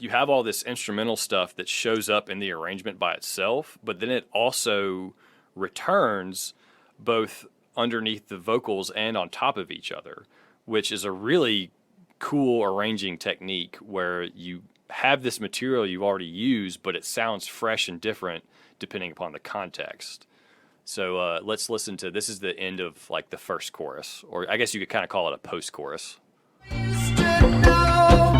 you have all this instrumental stuff that shows up in the arrangement by itself, but then it also returns both underneath the vocals and on top of each other, which is a really cool arranging technique where you have this material you've already used, but it sounds fresh and different depending upon the context. So let's listen to, this is the end of like the first chorus, or I guess you could kind of call it a post-chorus. Used to know.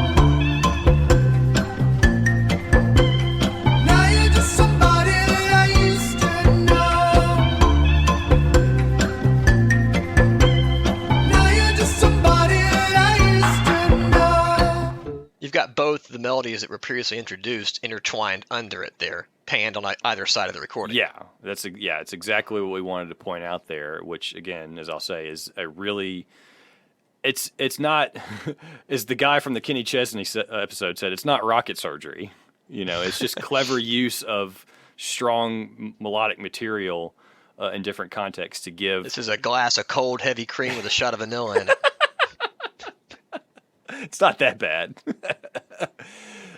Now you're just somebody that I used to know. Now you're just somebody that I used to know. You've got both the melodies that were previously introduced intertwined under it there, panned on either side of the recording. Yeah, it's exactly what we wanted to point out there, which again, as I'll say, is a really, it's not, as the guy from the Kenny Chesney episode said, it's not rocket surgery. It's just clever use of strong melodic material in different contexts to give. This is a glass of cold, heavy cream with a shot of vanilla in it. It's not that bad.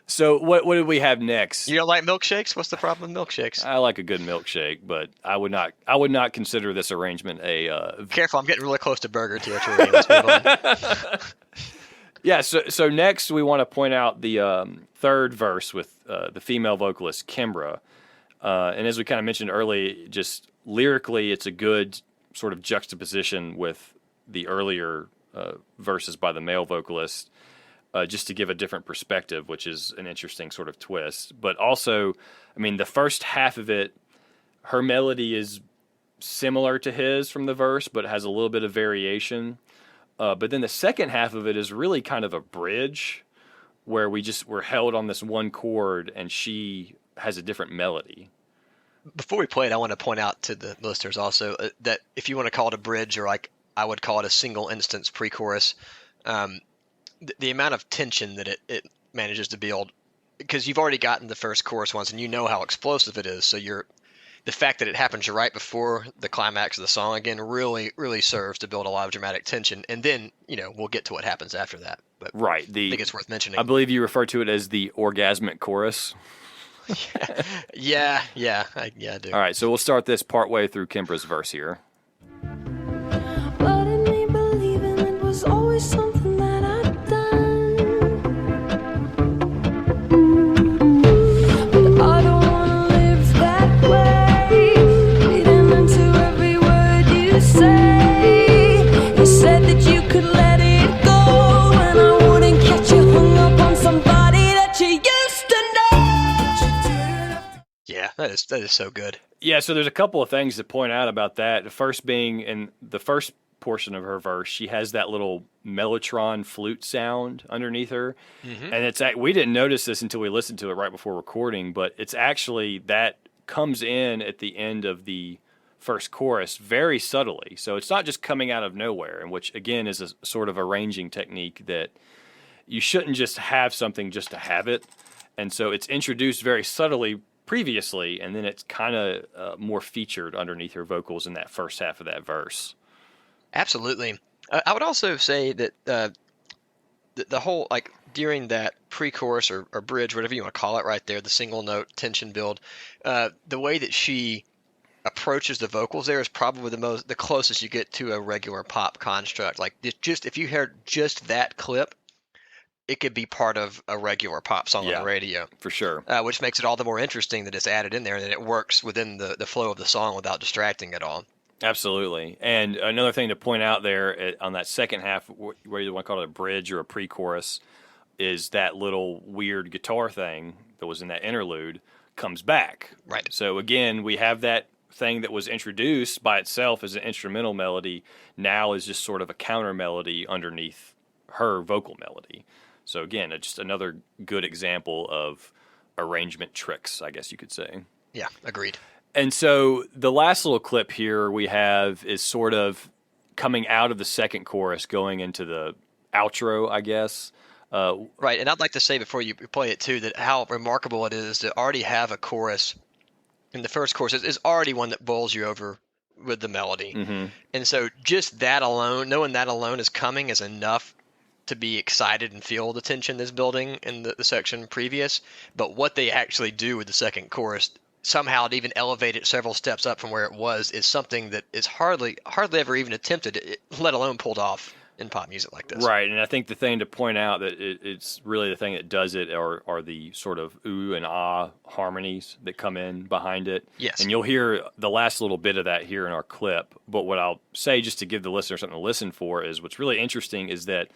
So what did we have next? You don't like milkshakes? What's the problem with milkshakes? I like a good milkshake, but I would not consider this arrangement a. Careful, I'm getting really close to burger territory. Let's move on. Yeah. So next we want to point out the third verse with the female vocalist Kimbra, and as we kind of mentioned earlier, just lyrically, it's a good sort of juxtaposition with the earlier verses by the male vocalist. Just to give a different perspective, which is an interesting sort of twist. But also, I mean, the first half of it, her melody is similar to his from the verse, but has a little bit of variation. But then the second half of it is really kind of a bridge where we're held on this one chord and she has a different melody. Before we play it, I want to point out to the listeners also that if you want to call it a bridge, or like I would call it a single instance pre-chorus, the amount of tension that it manages to build, because you've already gotten the first chorus once and you know how explosive it is, so the fact that it happens right before the climax of the song again really, really serves to build a lot of dramatic tension. And then, we'll get to what happens after that. But Right. I think it's worth mentioning. I believe you refer to it as the orgasmic chorus. Yeah, I do. All right, so we'll start this partway through Kimbra's verse here. But in me believing it was always something that I'd done. But I don't wanna live that way. Reading into every word you say. You said that you could let it go, and I wouldn't catch you hung up on somebody that you used to know. Yeah, that is so good. Yeah, so there's a couple of things to point out about that. The first being, in the first portion of her verse, she has that little mellotron flute sound underneath her. And we didn't notice this until we listened to it right before recording, but it's actually, that comes in at the end of the first chorus very subtly. So it's not just coming out of nowhere, and which again is a sort of arranging technique that you shouldn't just have something just to have it. And so it's introduced very subtly previously, and then it's kind of more featured underneath her vocals in that first half of that verse. Absolutely. I would also say that the whole, like, during that pre-chorus or bridge, whatever you want to call it right there, the single note tension build, the way that she approaches the vocals there is probably the closest you get to a regular pop construct. Like, just if you heard just that clip, it could be part of a regular pop song on the radio. For sure. Which makes it all the more interesting that it's added in there and that it works within the flow of the song without distracting at all. Absolutely. And another thing to point out there on that second half, where you want to call it a bridge or a pre-chorus, is that little weird guitar thing that was in that interlude comes back. Right. So again, we have that thing that was introduced by itself as an instrumental melody, now is just sort of a counter melody underneath her vocal melody. So again, it's just another good example of arrangement tricks, I guess you could say. Yeah, agreed. And so the last little clip here we have is sort of coming out of the second chorus, going into the outro, I guess. Right, and I'd like to say before you play it too that how remarkable it is to already have a chorus. In the first chorus is already one that bowls you over with the melody. Mm-hmm. And so just that alone, knowing that alone is coming, is enough to be excited and feel the tension that's building in the section previous. But what they actually do with the second chorus, somehow to even elevate it several steps up from where it was, is something that is hardly ever even attempted, let alone pulled off in pop music like this. Right, and I think the thing to point out that it's really the thing that does it are the sort of ooh and ah harmonies that come in behind it. Yes. And you'll hear the last little bit of that here in our clip. But what I'll say, just to give the listener something to listen for, is what's really interesting is that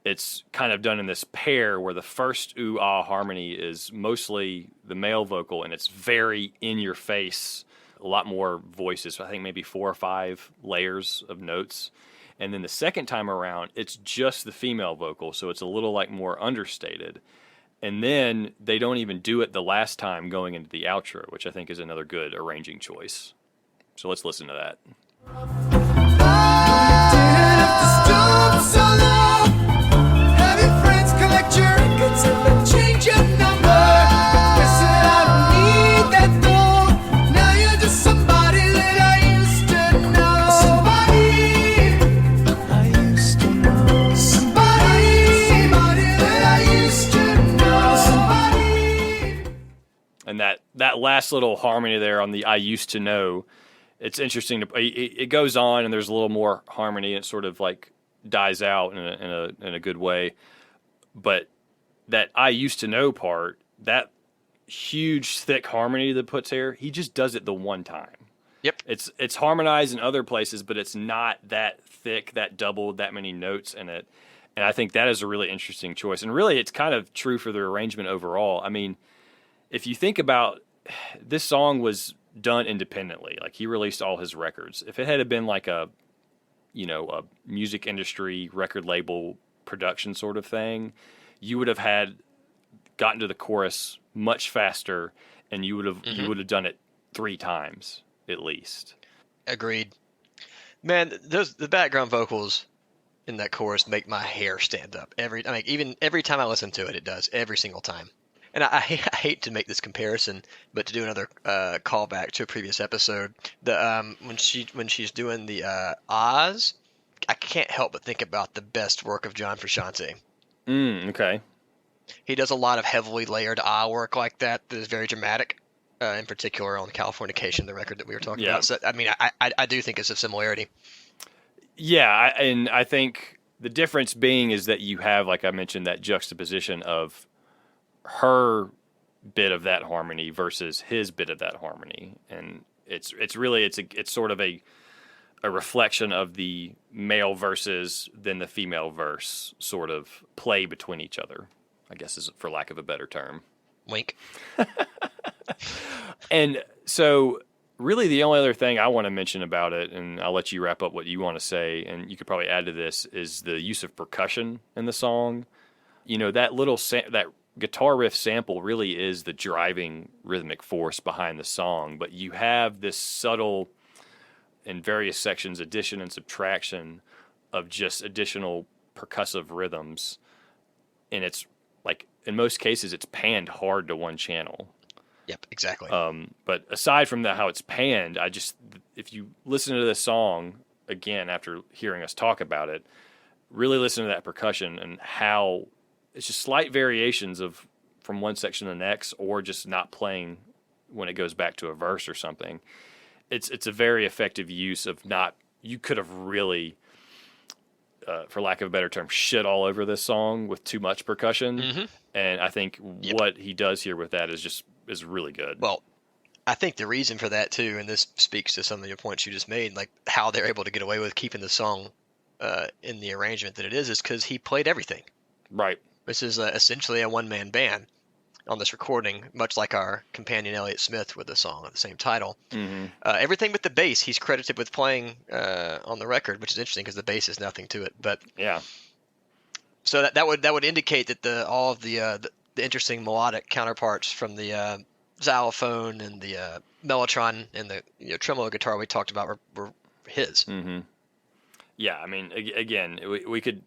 it's kind of done in this pair where the first ooh-ah harmony is mostly the male vocal, and it's very in-your-face, a lot more voices. I think maybe 4 or 5 layers of notes. And then the second time around, it's just the female vocal, so it's a little like more understated. And then they don't even do it the last time going into the outro, which I think is another good arranging choice. So let's listen to that. Change your number. Listen, I don't need that though. Now you're just somebody that I used to know. Somebody I used to know. Somebody that I used to know. Somebody. And that last little harmony there on the I used to know, it's interesting. It goes on, and there's a little more harmony, and it sort of like dies out in a good way. But that I used to know part, that huge thick harmony that puts here, he just does it the one time. Yep. It's harmonized in other places, but it's not that thick, that doubled, that many notes in it. And I think that is a really interesting choice. And really, it's kind of true for the arrangement overall. I mean, if you think about, this song was done independently. Like, he released all his records. If it had been like a music industry record label production sort of thing, you would have gotten to the chorus much faster, and you would have done it 3 times at least. Agreed. Man, the background vocals in that chorus make my hair stand up. Even every time I listen to it, it does every single time. And I hate to make this comparison, but to do another callback to a previous episode, when she's doing the Oz, I can't help but think about the best work of John Frusciante. Okay. He does a lot of heavily layered work like that is very dramatic. In particular on Californication, the record that we were talking about. So, I mean, I do think it's a similarity. Yeah, and I think the difference being is that you have, like I mentioned, that juxtaposition of her bit of that harmony versus his bit of that harmony, and it's sort of a reflection of the male versus then the female verse sort of play between each other, I guess, is for lack of a better term. Wink. And so really the only other thing I want to mention about it, and I'll let you wrap up what you want to say, and you could probably add to this, is the use of percussion in the song. You know, that little that guitar riff sample really is the driving rhythmic force behind the song, but you have this subtle, in various sections, addition and subtraction of just additional percussive rhythms, and it's like, in most cases, it's panned hard to one channel. Yep, exactly. But aside from that, how it's panned, if you listen to this song again after hearing us talk about it, really listen to that percussion and how it's just slight variations from one section to the next, or just not playing when it goes back to a verse or something. It's a very effective use of you could have really, for lack of a better term, shit all over this song with too much percussion. Mm-hmm. And I think what he does here with that is really good. Well, I think the reason for that too, and this speaks to some of your points you just made, like how they're able to get away with keeping the song in the arrangement that it is because he played everything. Right. This is essentially a one-man band on this recording, much like our companion Elliott Smith with the song of the same title. Mm-hmm. Everything but the bass he's credited with playing on the record, which is interesting because the bass is nothing to it. But yeah. So that would indicate that all of the interesting melodic counterparts from the xylophone and the mellotron and the tremolo guitar we talked about were his. Mm-hmm. Yeah, I mean, again, we could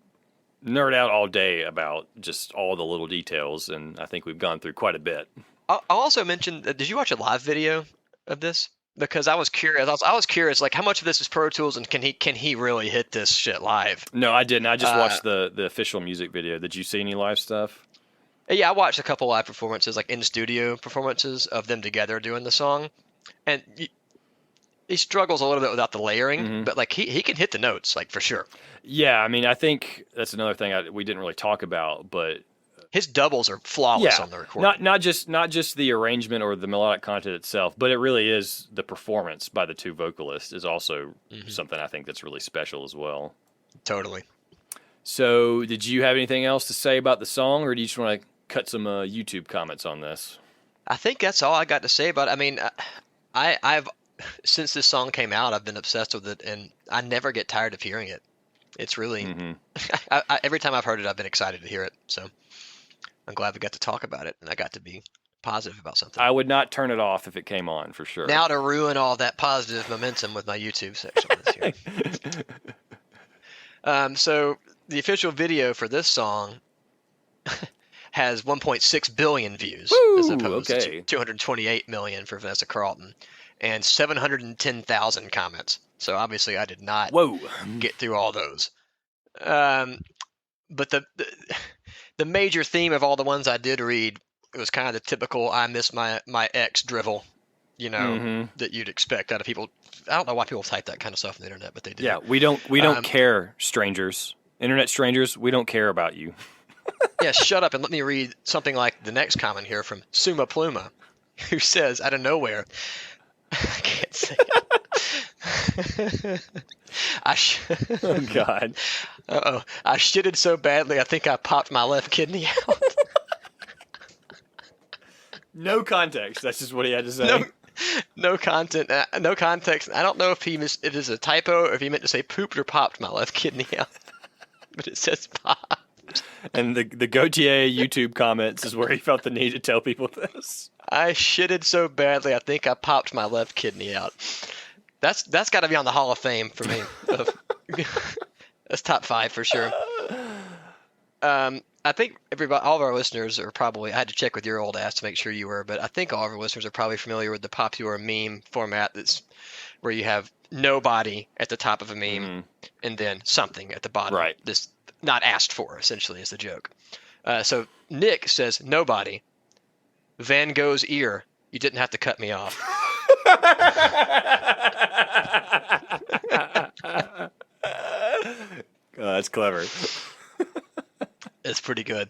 nerd out all day about just all the little details, and I think we've gone through quite a bit. I'll also mention, did you watch a live video of this? Because I was curious. I was curious, like, how much of this is Pro Tools, and can he really hit this shit live? No, I didn't. I just watched the official music video. Did you see any live stuff? Yeah, I watched a couple live performances, like in-studio performances of them together doing the song. And he struggles a little bit without the layering, but, like, he can hit the notes, like, for sure. Yeah, I mean, I think that's another thing we didn't really talk about, but his doubles are flawless on the recording. Not just the arrangement or the melodic content itself, but it really is the performance by the two vocalists is also something I think that's really special as well. Totally. So, did you have anything else to say about the song, or do you just want to cut some YouTube comments on this? I think that's all I got to say about it. I mean, I've since this song came out, I've been obsessed with it, and I never get tired of hearing it. It's really every time I've heard it, I've been excited to hear it. So I'm glad we got to talk about it, and I got to be positive about something. I would not turn it off if it came on, for sure. Now to ruin all that positive momentum with my YouTube section this year. So the official video for this song has 1.6 billion views, as opposed to 228 million for Vanessa Carlton, and 710,000 comments. So obviously I did not get through all those. But the major theme of all the ones I did read, it was kind of the typical "I miss my ex" drivel, that you'd expect out of people. I don't know why people type that kind of stuff on the internet, but they do. Yeah, we don't care, strangers, internet strangers. We don't care about you. Yeah, shut up and let me read something like the next comment here from Suma Pluma, who says out of nowhere, I can't say it. Oh God! I shitted so badly I think I popped my left kidney out. No context. That's just what he had to say. No content. No context. I don't know if it is a typo or if he meant to say pooped or popped my left kidney out. But it says popped. And the Gotye YouTube comments is where he felt the need to tell people this. I shitted so badly, I think I popped my left kidney out. That's got to be on the Hall of Fame for me. That's top 5 for sure. I think all of our listeners are probably, I had to check with your old ass to make sure you were, but I think all of our listeners are probably familiar with the popular meme format that's where you have nobody at the top of a meme and then something at the bottom. Right. This not asked for, essentially, is the joke. So Nick says, nobody. Van Gogh's ear. You didn't have to cut me off. Oh, that's clever. It's pretty good.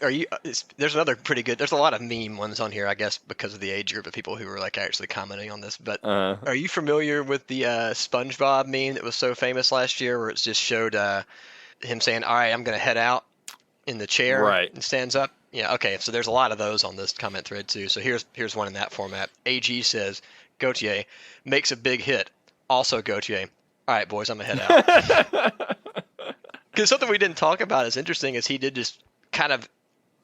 There's another pretty good. There's a lot of meme ones on here, I guess, because of the age group of people who were like actually commenting on this. But are you familiar with the SpongeBob meme that was so famous last year, where it just showed him saying, "All right, I'm going to head out," in the chair, right, and stands up? Yeah. Okay. So there's a lot of those on this comment thread too. So here's one in that format. AG says, "Gotye makes a big hit. Also Gotye. All right, boys, I'm going to head out." Because something we didn't talk about is interesting is he did just kind of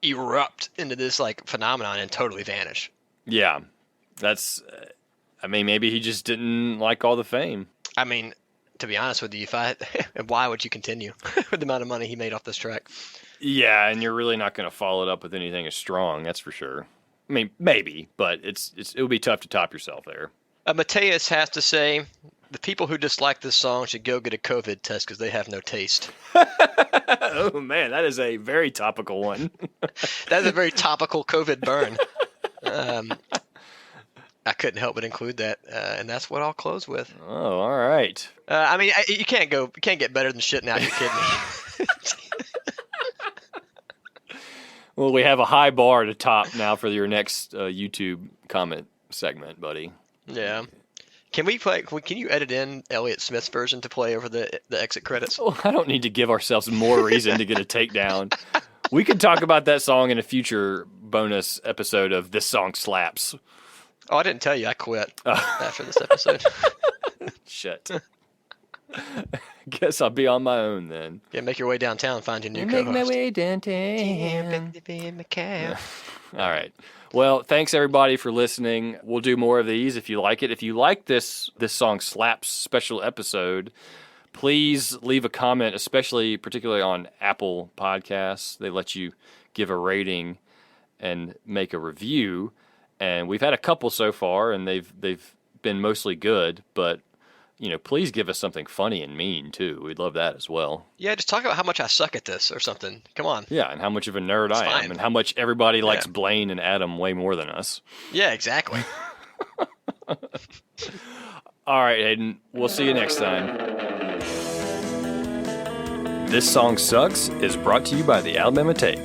erupt into this like phenomenon and totally vanish. Yeah, that's. I mean, maybe he just didn't like all the fame. I mean, to be honest with you, why would you continue with the amount of money he made off this track? Yeah, and you're really not going to follow it up with anything as strong. That's for sure. I mean, maybe, but it would be tough to top yourself there. Mateus has to say, the people who dislike this song should go get a COVID test because they have no taste. Oh, man, that is a very topical one. That is a very topical COVID burn. I couldn't help but include that, and that's what I'll close with. Oh, all right. I mean, you can't get better than shitting out your kidney. Well, we have a high bar to top now for your next YouTube comment segment, buddy. Yeah. Can you edit in Elliott Smith's version to play over the exit credits? Well, I don't need to give ourselves more reason to get a takedown. We could talk about that song in a future bonus episode of This Song Slaps. Oh, I didn't tell you I quit after this episode. Shit. Guess I'll be on my own then. Yeah, make your way downtown and find your new co-host. Make my way downtown. Yeah. All right. Well, thanks everybody for listening. We'll do more of these if you like it. If you like this Song Slaps special episode, please leave a comment, particularly on Apple Podcasts. They let you give a rating and make a review. And we've had a couple so far, and they've been mostly good, but please give us something funny and mean, too. We'd love that as well. Yeah, just talk about how much I suck at this or something. Come on. Yeah, and how much of a nerd I am, and how much everybody likes Blaine and Adam way more than us. Yeah, exactly. All right, Hayden. We'll see you next time. This Song Sucks is brought to you by the Alabama Take.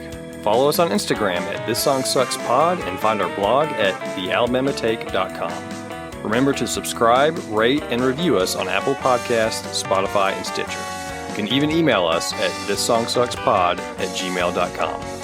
Follow us on Instagram at This Song Sucks Pod and find our blog at thealabamatake.com. Remember to subscribe, rate, and review us on Apple Podcasts, Spotify, and Stitcher. You can even email us at thisSongSucksPod@gmail.com.